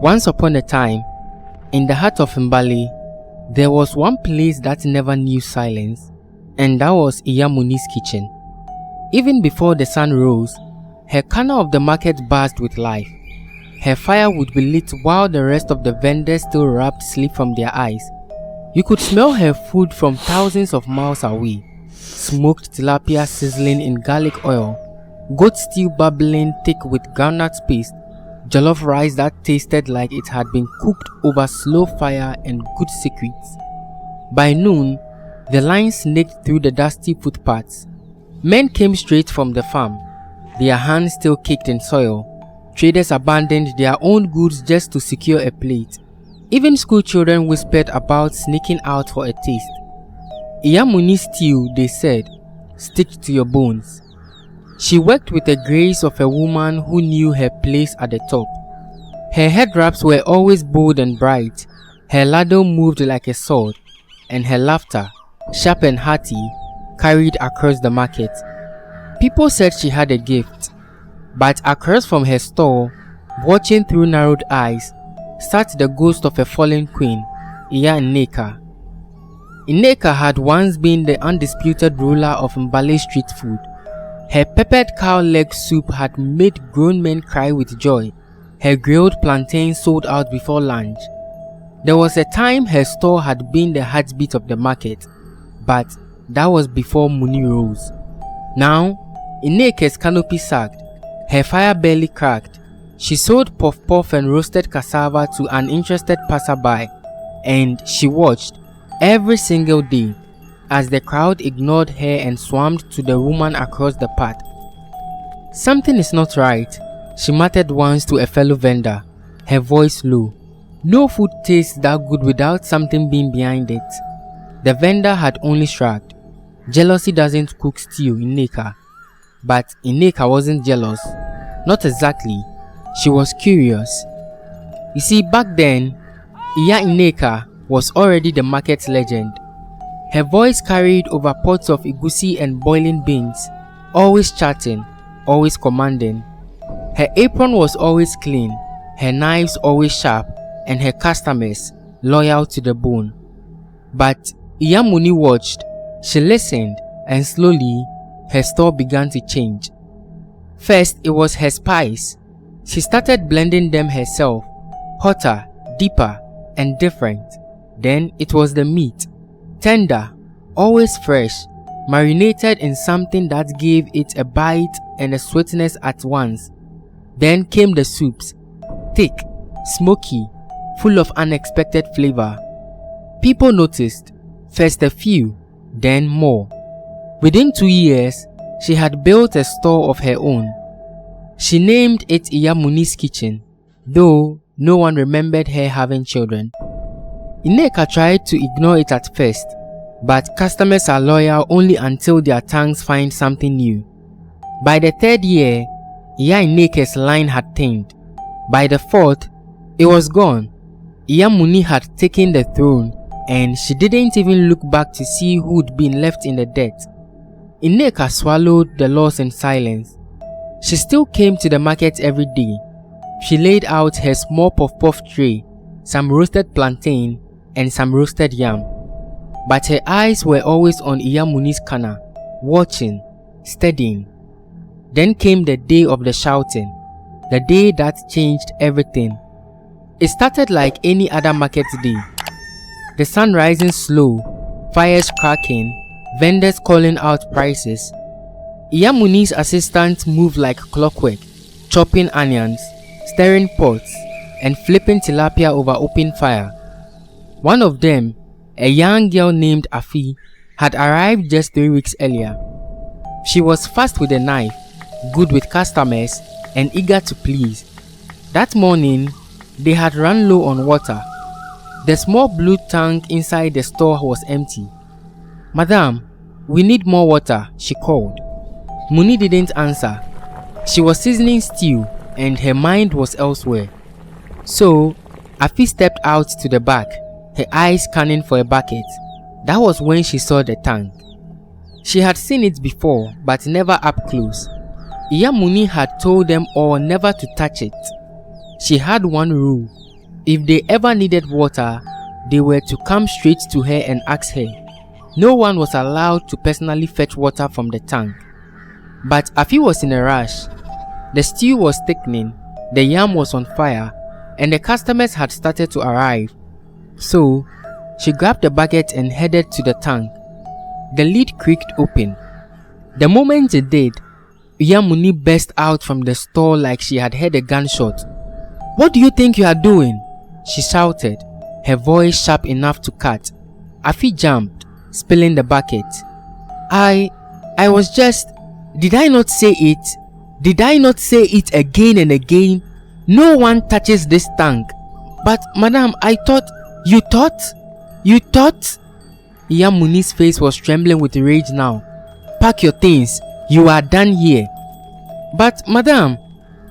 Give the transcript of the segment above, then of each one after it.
Once upon a time, in the heart of Mbali, there was one place that never knew silence, and that was Iya Muni's kitchen. Even before the sun rose, her corner of the market buzzed with life. Her fire would be lit while the rest of the vendors still wrapped sleep from their eyes. You could smell her food from thousands of miles away. Smoked tilapia sizzling in garlic oil, goat stew bubbling thick with groundnut paste, jollof rice that tasted like it had been cooked over slow fire, and good secrets. By noon, the line snaked through the dusty footpaths. Men came straight from the farm, their hands still caked in soil. Traders abandoned their own goods just to secure a plate. Even school children whispered about sneaking out for a taste. Iya Muni's stew, they said, stick to your bones. She worked with the grace of a woman who knew her place at the top. Her head wraps were always bold and bright, her ladle moved like a sword, and her laughter, sharp and hearty, carried across the market. People said she had a gift, but across from her stall, watching through narrowed eyes, sat the ghost of a fallen queen, Iya Nneka. Nneka had once been the undisputed ruler of Mbale street food. Her peppered cow leg soup had made grown men cry with joy. Her grilled plantains sold out before lunch. There was a time her store had been the heartbeat of the market, but that was before Muni rose. Now, Nneka's canopy sagged, her fire barely cracked. She sold puff-puff and roasted cassava to an interested passerby, and she watched every single day as the crowd ignored her and swarmed to the woman across the path. Something is not right, she muttered once to a fellow vendor, her voice low. No food tastes that good without something being behind it. The vendor had only shrugged. Jealousy doesn't cook stew, Nneka. But Nneka wasn't jealous. Not exactly. She was curious. You see, back then, Iya Nneka was already the market legend. Her voice carried over pots of egusi and boiling beans, always chatting, always commanding. Her apron was always clean, her knives always sharp, and her customers loyal to the bone. But Iya Muni watched, she listened, and slowly, her store began to change. First, it was her spice. She started blending them herself, hotter, deeper, and different. Then it was the meat, tender, always fresh, marinated in something that gave it a bite and a sweetness at once. Then came the soups, thick, smoky, full of unexpected flavor. People noticed, first a few, then more. Within 2 years, she had built a store of her own. She named it Iya Muni's kitchen, though no one remembered her having children. Nneka tried to ignore it at first, but customers are loyal only until their tongues find something new. By the 3rd year, Iya Nneka's line had thinned. By the 4th, it was gone. Iya Muni had taken the throne, and she didn't even look back to see who'd been left in the dirt. Nneka swallowed the loss in silence. She still came to the market every day. She laid out her small puff-puff tray, some roasted plantain, and some roasted yam. But her eyes were always on Iya Muni's corner, watching, studying. Then came the day of the shouting, the day that changed everything. It started like any other market day. The sun rising slow, fires cracking, vendors calling out prices. Iya Muni's assistants moved like clockwork, chopping onions, stirring pots, and flipping tilapia over open fire. One of them, a young girl named Afi, had arrived just 3 weeks earlier. She was fast with a knife, good with customers, and eager to please. That morning, they had run low on water. The small blue tank inside the store was empty. "Madam, we need more water," she called. Muni didn't answer. She was seasoning stew and her mind was elsewhere. So, Afi stepped out to the back, her eyes scanning for a bucket. That was when she saw the tank. She had seen it before, but never up close. Iya Muni had told them all never to touch it. She had one rule: If they ever needed water, they were to come straight to her and ask her. No one was allowed to personally fetch water from the tank. But Afi was in a rush. The stew was thickening, the yam was on fire, and the customers had started to arrive. So, she grabbed the bucket and headed to the tank. The lid creaked open. The moment it did, Iyamuni burst out from the store like she had heard a gunshot. "What do you think you are doing?" she shouted, her voice sharp enough to cut. Afi jumped, spilling the bucket. I was just... Did I not say it? Did I not say it again and again? No one touches this tank. But madam, I thought... You thought? You thought? Iyamuni's face was trembling with rage now. "Pack your things. You are done here." "But madam,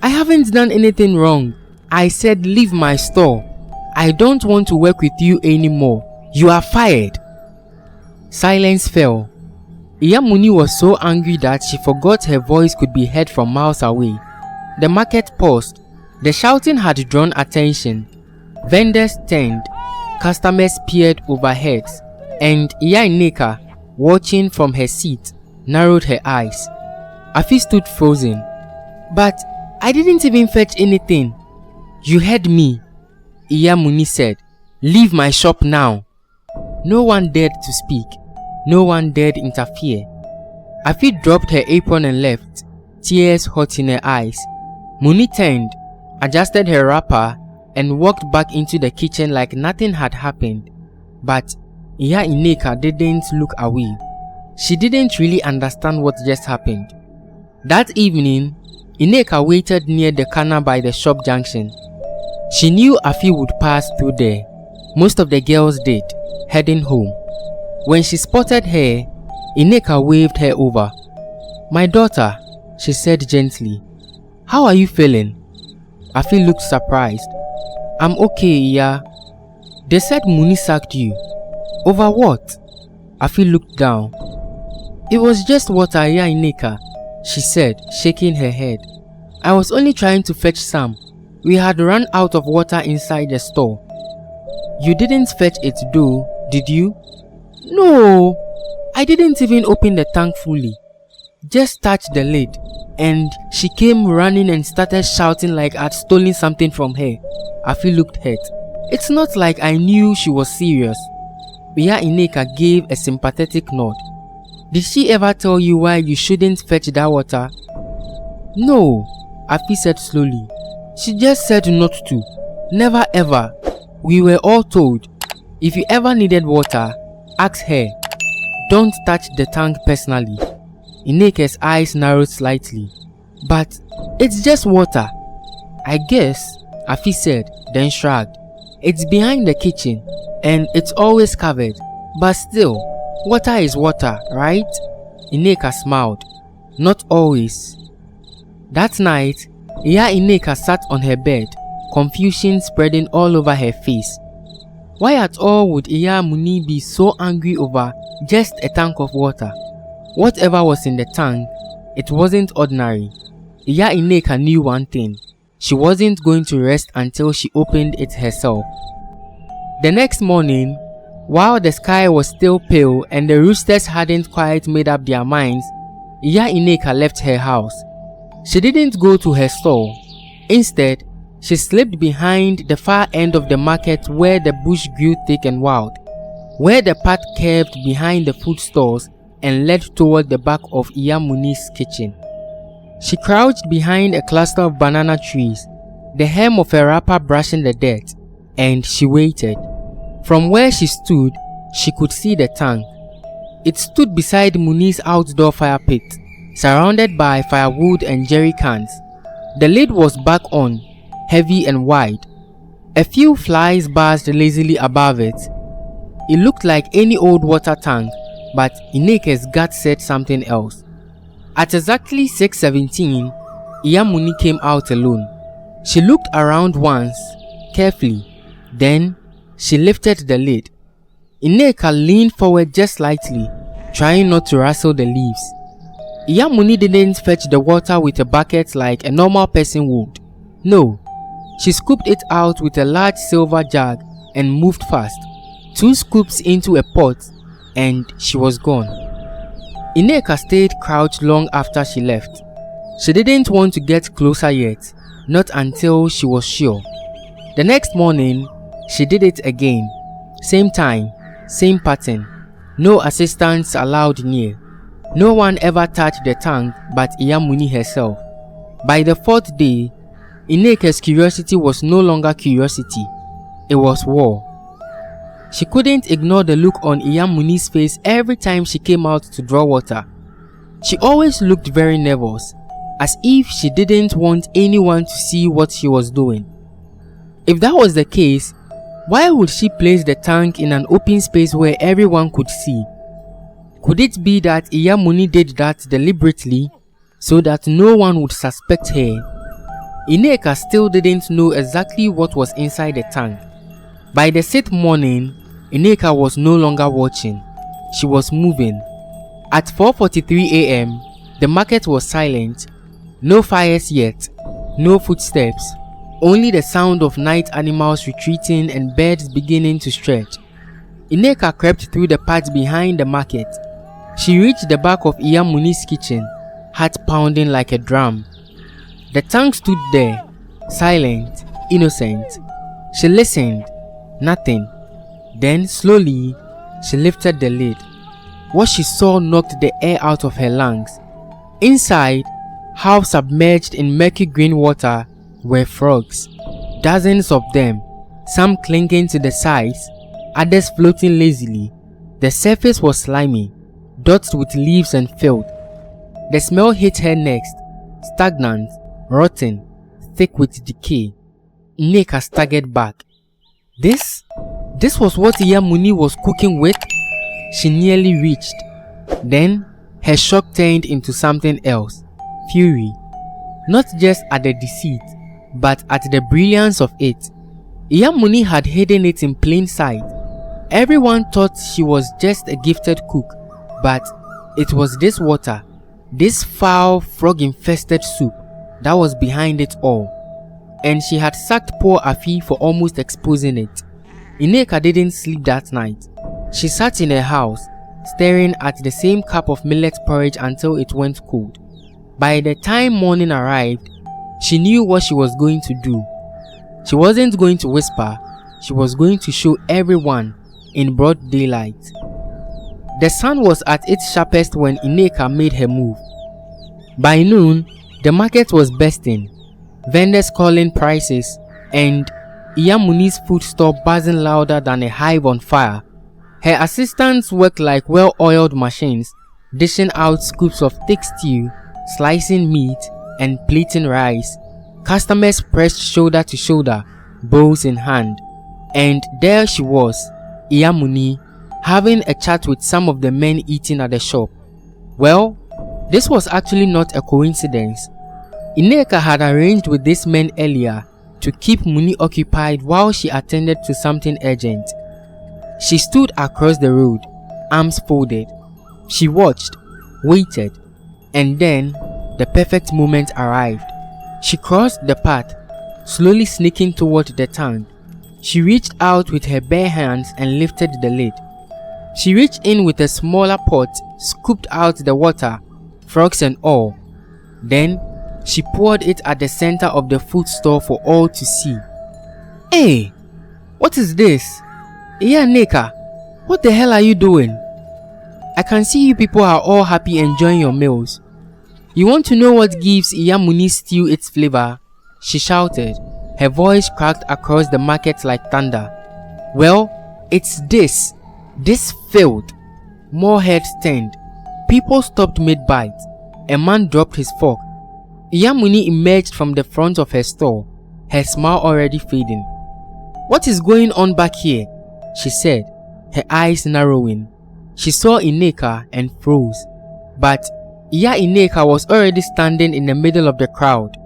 I haven't done anything wrong. I said leave my store. I don't want to work with you anymore. You are fired." Silence fell. Iyamuni was so angry that she forgot her voice could be heard from miles away. The market paused. The shouting had drawn attention. Vendors turned. Customers peered overhead. And Iya Ineka, watching from her seat, narrowed her eyes. Afi stood frozen. "But I didn't even fetch anything." "You heard me," Iyamuni said. "Leave my shop now." No one dared to speak. No one dared interfere. Afi dropped her apron and left, tears hot in her eyes. Muni turned, adjusted her wrapper, and walked back into the kitchen like nothing had happened. But Iya Ineka didn't look away. She didn't really understand what just happened. That evening, Ineka waited near the corner by the shop junction. She knew Afi would pass through there. Most of the girls did, heading home. When she spotted her, Ineka waved her over. "My daughter," she said gently. "How are you feeling?" Afi looked surprised. "I'm okay, Iya." "They said Muni sacked you." "Over what?" Afi looked down. "It was just water, Iya Ineka," she said, shaking her head. "I was only trying to fetch some. We had run out of water inside the store." "You didn't fetch it though, did you?" "No, I didn't even open the tank fully. Just touched the lid." And she came running and started shouting like I'd stolen something from her. Afi looked hurt. "It's not like I knew she was serious." Iya Ineka gave a sympathetic nod. "Did she ever tell you why you shouldn't fetch that water?" "No," Afi said slowly. "She just said not to. Never ever. We were all told, if you ever needed water, ask her. Don't touch the tank personally." Ineka's eyes narrowed slightly. "But it's just water." "I guess," Afi said, then shrugged. "It's behind the kitchen, and it's always covered. But still, water is water, right?" Ineka smiled. "Not always." That night, Iya Ineka sat on her bed, confusion spreading all over her face. Why at all would Iyamuni be so angry over just a tank of water? Whatever was in the tank, it wasn't ordinary. Iya Ineka knew one thing. She wasn't going to rest until she opened it herself. The next morning, while the sky was still pale and the roosters hadn't quite made up their minds, Iya Ineka left her house. She didn't go to her store. Instead, she slipped behind the far end of the market where the bush grew thick and wild, where the path curved behind the food stores and led toward the back of Iyamuni's kitchen. She crouched behind a cluster of banana trees, the hem of her wrapper brushing the dirt, and she waited. From where she stood, she could see the tank. It stood beside Muni's outdoor fire pit, surrounded by firewood and jerry cans. The lid was back on, heavy and wide. A few flies buzzed lazily above it. It looked like any old water tank, but Ineka's gut said something else. At exactly 6:17, Iyamuni came out alone. She looked around once, carefully. Then, she lifted the lid. Ineka leaned forward just slightly, trying not to rustle the leaves. Iyamuni didn't fetch the water with a bucket like a normal person would. No, She scooped it out with a large silver jug and moved fast. 2 scoops into a pot and she was gone. Nneka stayed crouched long after she left. She didn't want to get closer yet, not until she was sure. The next morning, she did it again. Same time, same pattern. No assistants allowed near. No one ever touched the tank but Iyamuni herself. By the 4th day, Nneka's curiosity was no longer curiosity. It was war. She couldn't ignore the look on Iyamuni's face every time she came out to draw water. She always looked very nervous, as if she didn't want anyone to see what she was doing. If that was the case, why would she place the tank in an open space where everyone could see? Could it be that Iyamuni did that deliberately so that no one would suspect her? Nneka still didn't know exactly what was inside the tank. By the 6th morning, Nneka was no longer watching. She was moving. At 4:43 a.m., the market was silent. No fires yet, no footsteps, only the sound of night animals retreating and birds beginning to stretch. Nneka crept through the path behind the market. She reached the back of Iyamuni's kitchen, heart pounding like a drum. The tank stood there, silent, innocent. She listened. Nothing. Then, slowly, she lifted the lid. What she saw knocked the air out of her lungs. Inside, half submerged in murky green water, were frogs. Dozens of them, some clinging to the sides, others floating lazily. The surface was slimy, dotted with leaves and filth. The smell hit her next, stagnant, rotten, thick with decay. Nneka staggered back. This was what Iyamuni was cooking with? She nearly reached. Then, her shock turned into something else. Fury. Not just at the deceit, but at the brilliance of it. Iyamuni had hidden it in plain sight. Everyone thought she was just a gifted cook, but it was this water, this foul, frog-infested soup, that was behind it all. And she had sacked poor Afi for almost exposing it. Nneka didn't sleep that night. She sat in her house, staring at the same cup of millet porridge until it went cold. By the time morning arrived, she knew what she was going to do. She wasn't going to whisper, she was going to show everyone in broad daylight. The sun was at its sharpest when Nneka made her move. By noon, the market was bursting, vendors calling prices, and Iyamuni's food store buzzing louder than a hive on fire. Her assistants worked like well-oiled machines, dishing out scoops of thick stew, slicing meat, and plating rice. Customers pressed shoulder to shoulder, bowls in hand. And there she was, Iyamuni, having a chat with some of the men eating at the shop. Well, this was actually not a coincidence. Nneka had arranged with these men earlier to keep Muni occupied while she attended to something urgent. She stood across the road, arms folded. She watched, waited, and then the perfect moment arrived. She crossed the path, slowly sneaking toward the tank. She reached out with her bare hands and lifted the lid. She reached in with a smaller pot, scooped out the water, frogs and all. Then, she poured it at the center of the food store for all to see. Hey, what is this? Yeah, Nneka, what the hell are you doing? I can see you people are all happy enjoying your meals. You want to know what gives Iyamuni's stew its flavor? She shouted. Her voice cracked across the market like thunder. Well, it's this filth. More heads turned. People stopped mid-bite. A man dropped his fork. Iyamuni emerged from the front of her store, her smile already fading. What is going on back here? She said, her eyes narrowing. She saw Nneka and froze. But Iya Nneka was already standing in the middle of the crowd.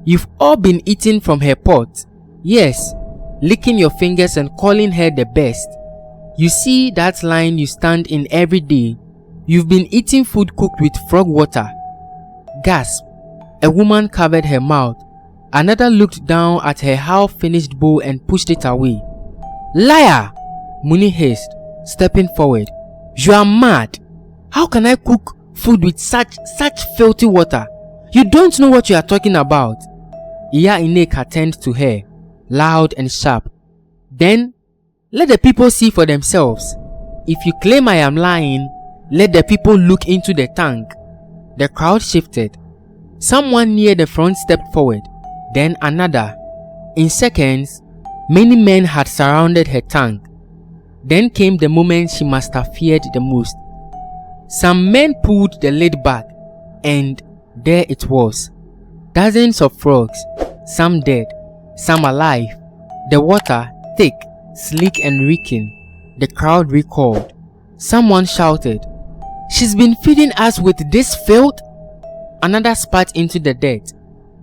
You've all been eating from her pot. Yes, licking your fingers and calling her the best. You see that line you stand in every day? You've been eating food cooked with frog water. Gasp. A woman covered her mouth. Another looked down at her half-finished bowl and pushed it away. "Liar!" Muni hissed, stepping forward. "You are mad! How can I cook food with such filthy water? You don't know what you are talking about." Iya Ineka turned to her, loud and sharp. "Then, let the people see for themselves. If you claim I am lying, let the people look into the tank." The crowd shifted. Someone near the front stepped forward, then another. In seconds, many men had surrounded her tank. Then came the moment she must have feared the most. Some men pulled the lid back, and there it was. Dozens of frogs, some dead, some alive. The water, thick, sleek and reeking. The crowd recoiled. Someone shouted, "She's been feeding us with this filth!" Another spat into the dirt.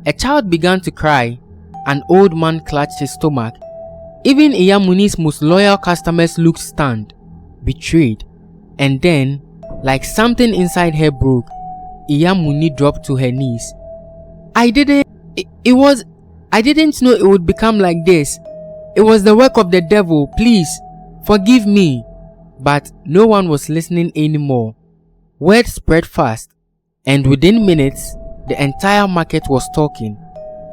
A child began to cry. An old man clutched his stomach. Even Iya Muni's most loyal customers looked stunned, betrayed. And then, like something inside her broke, Iya Muni dropped to her knees. I didn't know it would become like this. It was the work of the devil. Please, forgive me." But no one was listening anymore. Word spread fast, and within minutes, the entire market was talking.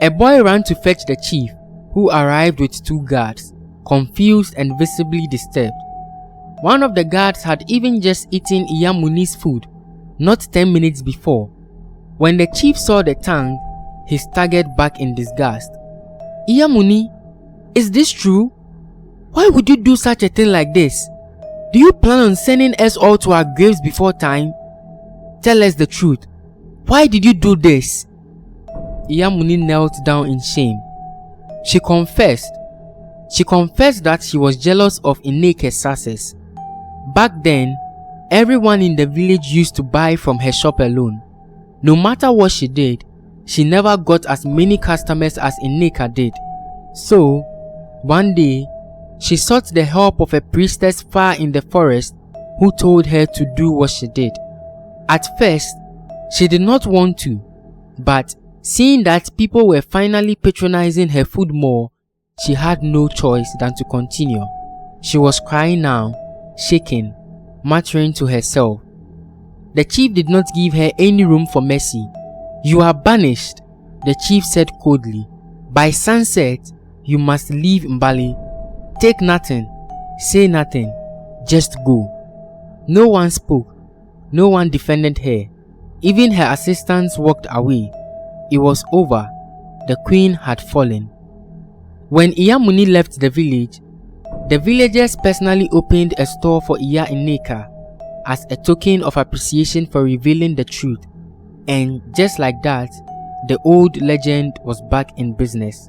A boy ran to fetch the chief, who arrived with 2 guards, confused and visibly disturbed. One of the guards had even just eaten Iya Muni's food, not 10 minutes before. When the chief saw the tank, he staggered back in disgust. "Iya Muni, is this true? Why would you do such a thing like this? Do you plan on sending us all to our graves before time? Tell us the truth. Why did you do this?" Iya Muni knelt down in shame. She confessed that she was jealous of Ineke's success. Back then, everyone in the village used to buy from her shop alone. No matter what she did, she never got as many customers as Ineka did. So, one day, she sought the help of a priestess far in the forest who told her to do what she did. At first, she did not want to, but seeing that people were finally patronizing her food more, she had no choice than to continue. She was crying now, shaking, muttering to herself. The chief did not give her any room for mercy. "You are banished," the chief said coldly. "By sunset, you must leave Mbali. Take nothing, say nothing, just go." No one spoke. No one defended her. Even her assistants walked away. It was over. The queen had fallen. When Iya Muni left the village, the villagers personally opened a store for Iya Ineka as a token of appreciation for revealing the truth. And just like that, the old legend was back in business.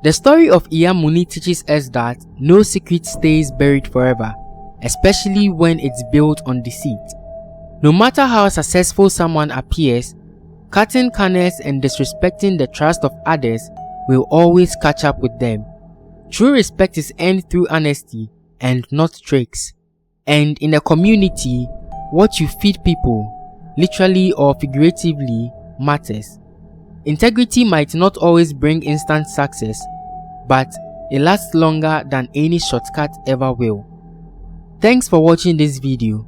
The story of Iya Muni teaches us that no secret stays buried forever, especially when it's built on deceit. No matter how successful someone appears, cutting corners and disrespecting the trust of others will always catch up with them. True respect is earned through honesty and not tricks. And in a community, what you feed people, literally or figuratively, matters. Integrity might not always bring instant success, but it lasts longer than any shortcut ever will. Thanks for watching this video.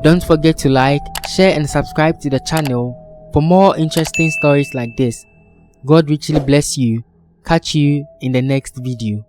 Don't forget to like, share and subscribe to the channel for more interesting stories like this. God richly bless you. Catch you in the next video.